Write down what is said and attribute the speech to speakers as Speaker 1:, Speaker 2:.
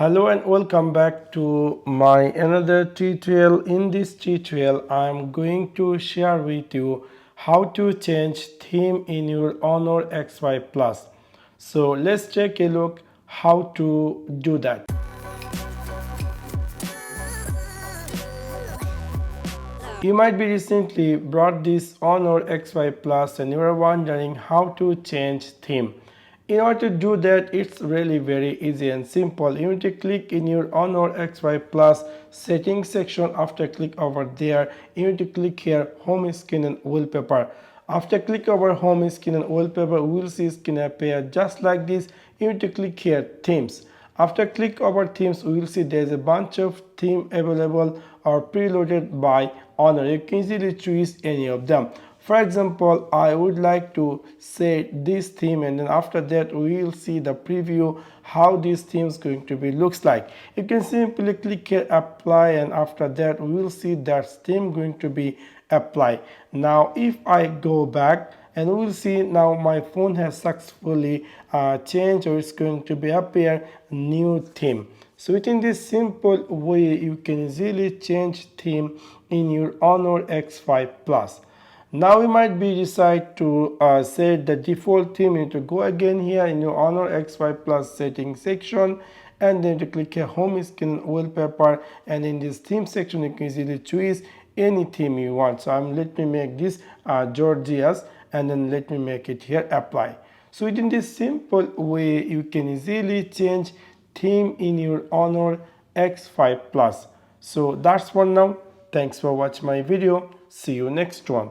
Speaker 1: Hello and welcome back to my another tutorial. In this tutorial I am going to share with you how to change theme in your Honor XY Plus. So let's take a look how to do that. You might be recently bought this Honor XY Plus and you are wondering how to change theme. In order to do that, it's really very easy and simple. You need to click in your Honor XY Plus settings section. After click over there, you need to click here home screen and wallpaper. After click over home screen and wallpaper, we will see screen appear just like this. You need to click here themes. After click over themes, we will see there's a bunch of theme available or preloaded by Honor. You can easily choose any of them. For example, I would like to set this theme, and then after that we will see the preview how this theme is going to be looks like. You can simply click here apply, and after that we will see that theme going to be applied. Now if I go back, and we will see now my phone has successfully changed, or it's going to be appear new theme. So within this simple way you can easily change theme in your Honor X5 Plus. Now you might be decide to set the default theme. You need to go again here in your Honor X5 Plus settings section, and then to click here home screen wallpaper, and in this theme section you can easily choose any theme you want. So let me make this Georgia's, and then let me make it here apply. So within this simple way you can easily change theme in your Honor X5 Plus. So that's for now. Thanks for watching my video. See you next one.